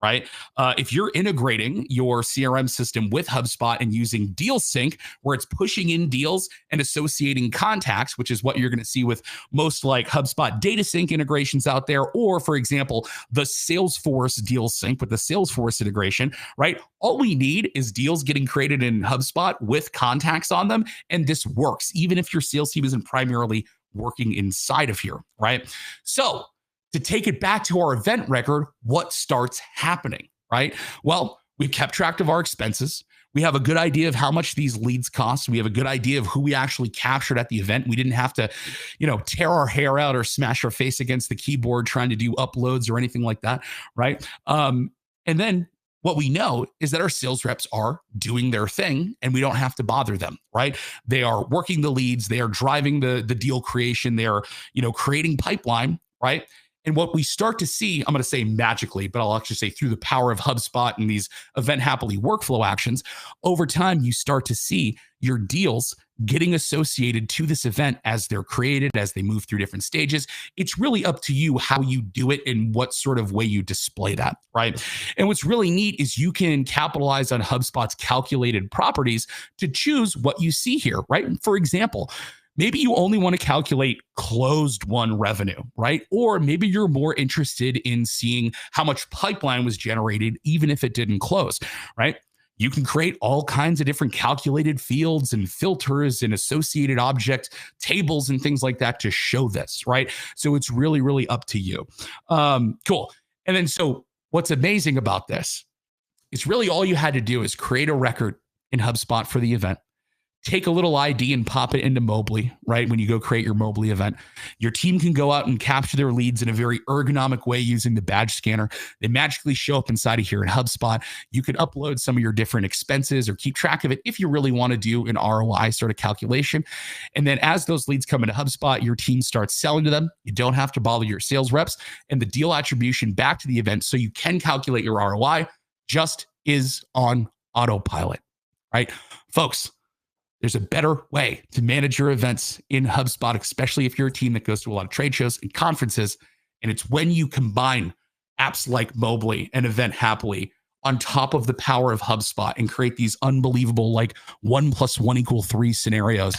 Right? If you're integrating your CRM system with HubSpot and using Deal Sync, where it's pushing in deals and associating contacts, which is what you're going to see with most like HubSpot data sync integrations out there, or for example, the Salesforce Deal Sync with the Salesforce integration, right? All we need is deals getting created in HubSpot with contacts on them. And this works, even if your sales team isn't primarily working inside of here, right? So to take it back to our event record, what starts happening, right? Well, we've kept track of our expenses. We have a good idea of how much these leads cost. We have a good idea of who we actually captured at the event. We didn't have to, tear our hair out or smash our face against the keyboard trying to do uploads or anything like that, right? And then what we know is that our sales reps are doing their thing and we don't have to bother them, right? They are working the leads. They are driving the deal creation. They are, creating pipeline, right? And what we start to see, I'm going to say magically, but I'll actually say through the power of HubSpot and these event Hapily workflow actions, over time, you start to see your deals getting associated to this event as they're created, as they move through different stages. It's really up to you how you do it and what sort of way you display that, right? And what's really neat is you can capitalize on HubSpot's calculated properties to choose what you see here, right? For example, maybe you only want to calculate closed won revenue, right? Or maybe you're more interested in seeing how much pipeline was generated, even if it didn't close, right? You can create all kinds of different calculated fields and filters and associated object tables and things like that to show this, right? So it's really, really up to you. Cool. And then, so what's amazing about this is really all you had to do is create a record in HubSpot for the event. Take a little ID and pop it into Mobily, right? When you go create your Mobily event, your team can go out and capture their leads in a very ergonomic way using the badge scanner. They magically show up inside of here in HubSpot. You can upload some of your different expenses or keep track of it if you really want to do an ROI sort of calculation. And then as those leads come into HubSpot, your team starts selling to them. You don't have to bother your sales reps, and the deal attribution back to the event so you can calculate your ROI just is on autopilot, right? Folks, there's a better way to manage your events in HubSpot, especially if you're a team that goes to a lot of trade shows and conferences. And it's when you combine apps like Mobily and Event Hapily on top of the power of HubSpot and create these unbelievable, like 1+1 = 3 scenarios.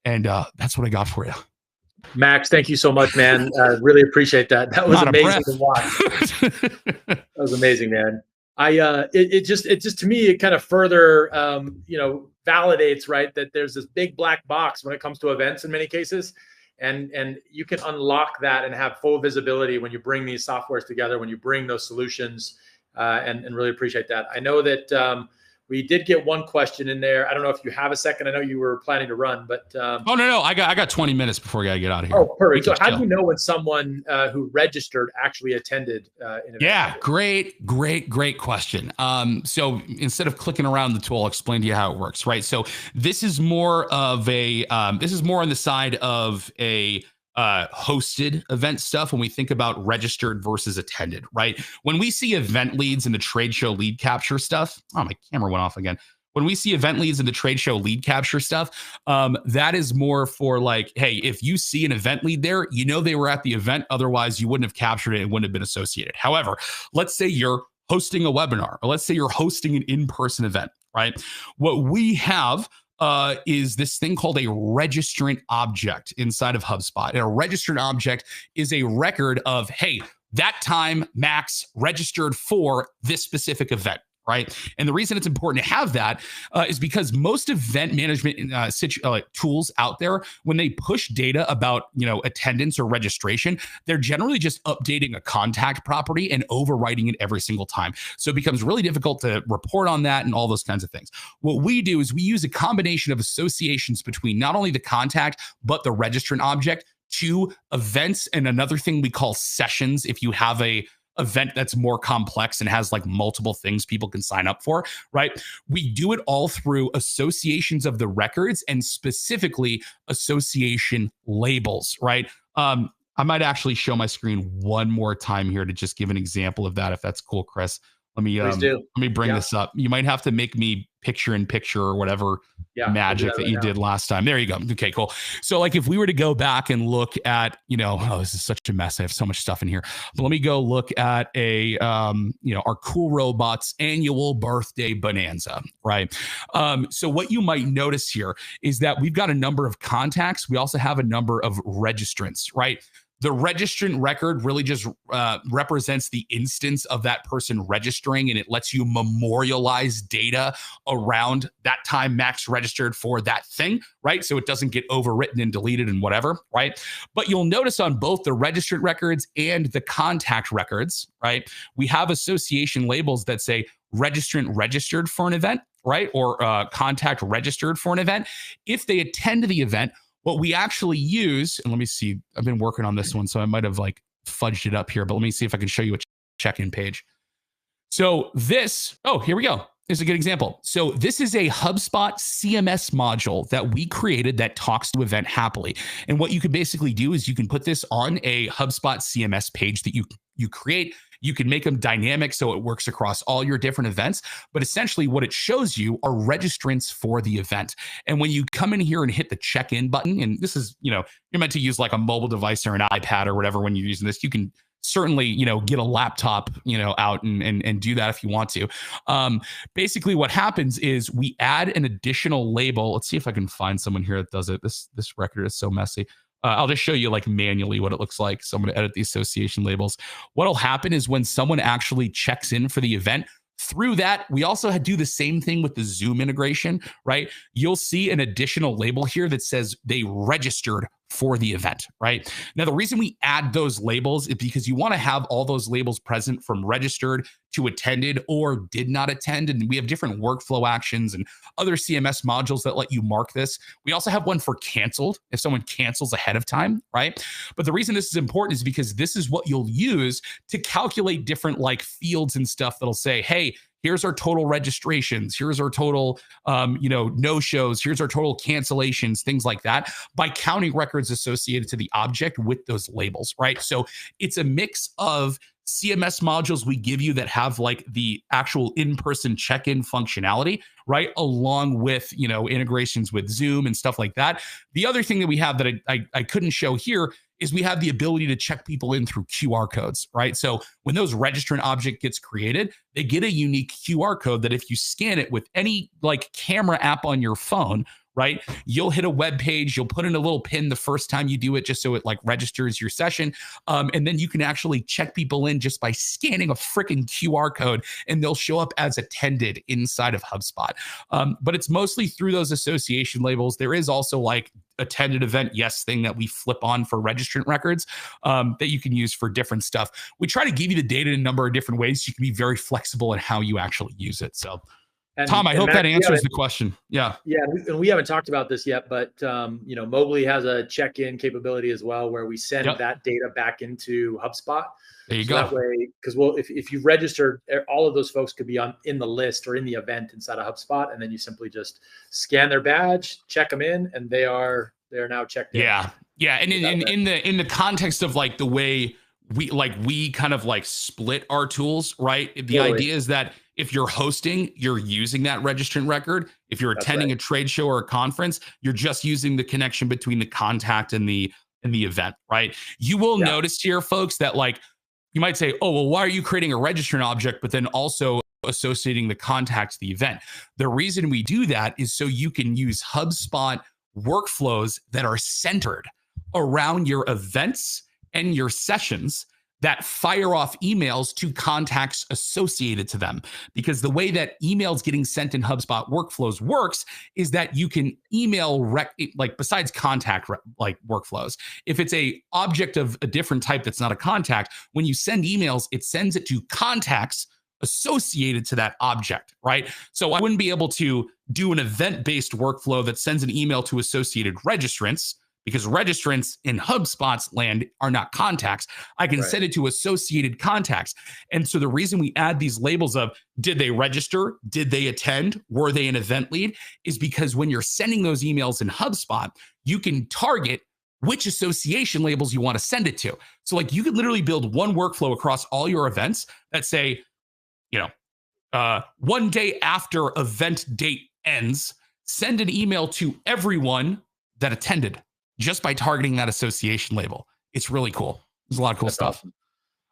And that's what I got for you. Max, thank you so much, man. Really appreciate that. That was Not a amazing to breath. watch. That was amazing, man. It just to me, it kind of further, validates, right, that there's this big black box when it comes to events in many cases. And you can unlock that and have full visibility when you bring these softwares together, when you bring those solutions, and really appreciate that. I know that we did get one question in there. I don't know if you have a second. I know you were planning to run, but oh no, I got 20 minutes before we gotta get out of here. Oh, perfect. So how do you know when someone who registered actually attended an event? Yeah, great question. So instead of clicking around the tool, I'll explain to you how it works, right? So this is more of a this is more on the side of a hosted event stuff when we think about registered versus attended, right? When we see event leads in the trade show lead capture stuff, oh, my camera went off again. When we see event leads in the trade show lead capture stuff, that is more for like, hey, if you see an event lead there, you know they were at the event. Otherwise, you wouldn't have captured it and wouldn't have been associated. However, let's say you're hosting a webinar, or let's say you're hosting an in-person event, right? What we have is this thing called a registrant object inside of HubSpot. And a registrant object is a record of, hey, that time Max registered for this specific event, right? And the reason it's important to have that is because most event management tools out there, when they push data about, attendance or registration, they're generally just updating a contact property and overwriting it every single time. So it becomes really difficult to report on that and all those kinds of things. What we do is we use a combination of associations between not only the contact, but the registrant object to events and another thing we call sessions. If you have a event that's more complex and has like multiple things people can sign up for, right? We do it all through associations of the records and specifically association labels, right? I might actually show my screen one more time here to just give an example of that, if that's cool, Chris. Let me bring this up. You might have to make me picture in picture or whatever magic that you did last time. There you go. Okay, cool. So like if we were to go back and look at, oh, this is such a mess. I have so much stuff in here. But let me go look at our Cool Robots annual birthday bonanza, right? So what you might notice here is that we've got a number of contacts. We also have a number of registrants, right? The registrant record really just represents the instance of that person registering, and it lets you memorialize data around that time Max registered for that thing, right? So it doesn't get overwritten and deleted and whatever, right? But you'll notice on both the registrant records and the contact records, right, we have association labels that say registrant registered for an event, right? Or contact registered for an event. If they attend the event, what we actually use, and let me see, I've been working on this one, so I might have like fudged it up here, but let me see if I can show you a check-in page. So this, here we go. This is a good example. So this is a HubSpot CMS module that we created that talks to event Hapily. And what you can basically do is you can put this on a HubSpot CMS page that you create. You can make them dynamic so it works across all your different events. But essentially what it shows you are registrants for the event. And when you come in here and hit the check-in button, and this is, you're meant to use like a mobile device or an iPad or whatever when you're using this, you can certainly, get a laptop, out and do that if you want to. Basically what happens is we add an additional label. Let's see if I can find someone here that does it. This record is so messy. I'll just show you like manually what it looks like. So I'm going to edit the association labels. What'll happen is when someone actually checks in for the event, through that, we also do the same thing with the Zoom integration, right? You'll see an additional label here that says they registered for the event, right? Now, the reason we add those labels is because you want to have all those labels present from registered to attended or did not attend. And we have different workflow actions and other CMS modules that let you mark this. We also have one for canceled if someone cancels ahead of time, right? But the reason this is important is because this is what you'll use to calculate different like fields and stuff that'll say, hey, here's our total registrations. Here's our total, no-shows. Here's our total cancellations, things like that, by counting records associated to the object with those labels, right? So it's a mix of CMS modules we give you that have like the actual in-person check-in functionality, right? Along with, integrations with Zoom and stuff like that. The other thing that we have that I couldn't show here is we have the ability to check people in through QR codes, right? So when those registrant object gets created, they get a unique QR code that if you scan it with any like camera app on your phone, right, you'll hit a web page, you'll put in a little pin the first time you do it just so it like registers your session. And then you can actually check people in just by scanning a freaking QR code, and they'll show up as attended inside of HubSpot. But it's mostly through those association labels. There is also like attended event yes thing that we flip on for registrant records that you can use for different stuff. We try to give you the data in a number of different ways so you can be very flexible in how you actually use it. So Tom, I hope that answers the question. Yeah. Yeah. And we haven't talked about this yet, but, Mobily has a check-in capability as well, where we send that data back into HubSpot. There you go. That way, because if you've registered, all of those folks could be in the list or in the event inside of HubSpot. And then you simply just scan their badge, check them in, and they are now checked in. Yeah. Yeah. And in the context of like the way we kind of like split our tools, right? The idea is that if you're hosting, you're using that registrant record. If you're attending a trade show or a conference, you're just using the connection between the contact and the event, right? You will notice here, folks, that like you might say, oh, well, why are you creating a registrant object, but then also associating the contact to the event? The reason we do that is so you can use HubSpot workflows that are centered around your events and your sessions that fire off emails to contacts associated to them. Because the way that emails getting sent in HubSpot workflows works is that you can email like besides contact like workflows, if it's a object of a different type that's not a contact, when you send emails, it sends it to contacts associated to that object, right? So I wouldn't be able to do an event-based workflow that sends an email to associated registrants, because registrants in HubSpot's land are not contacts. I can send it to associated contacts. And so the reason we add these labels of did they register? Did they attend? Were they an event lead? Is because when you're sending those emails in HubSpot, you can target which association labels you want to send it to. So like you could literally build one workflow across all your events that say, 1 day after event date ends, send an email to everyone that attended, just by targeting that association label. It's really cool. There's a lot of cool stuff. Awesome.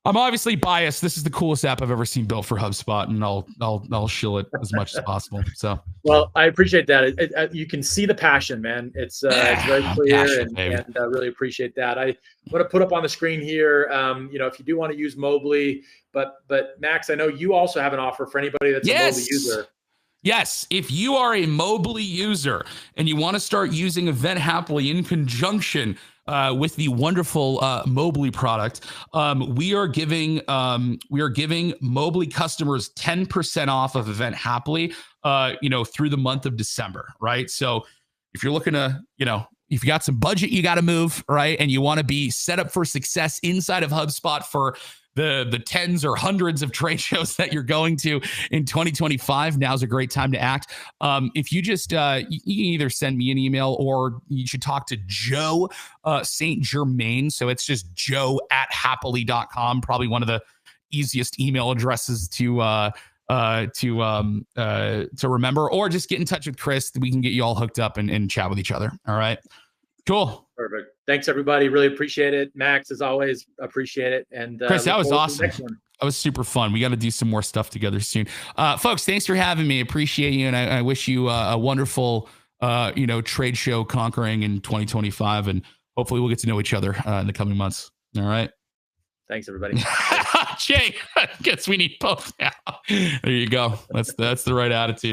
I'm obviously biased. This is the coolest app I've ever seen built for HubSpot, and I'll shill it as much as possible. So, well, I appreciate that. You can see the passion, man. It's very clear, and I really appreciate that. I want to put up on the screen here. If you do want to use Mobily, but Max, I know you also have an offer for anybody that's a Mobily user. Yes, if you are a Mobily user and you want to start using Event Hapily in conjunction with the wonderful Mobily product, we are giving Mobily customers 10% off of Event Hapily, through the month of December, right? So if you're looking to, if you got some budget, you got to move, right? And you want to be set up for success inside of HubSpot for the tens or hundreds of trade shows that you're going to in 2025, now's a great time to act. If you just, you can either send me an email or you should talk to Joe St. Germain. So it's just joe@hapily.com, probably one of the easiest email addresses to remember, or just get in touch with Chris. We can get you all hooked up and chat with each other. All right. Cool. Perfect. Thanks, everybody. Really appreciate it. Max, as always, appreciate it. And Chris, that was awesome. That was super fun. We got to do some more stuff together soon. Folks, thanks for having me. Appreciate you. And I wish you a wonderful, trade show conquering in 2025. And hopefully we'll get to know each other in the coming months. All right. Thanks, everybody. Jay, I guess we need both now. There you go. That's the right attitude.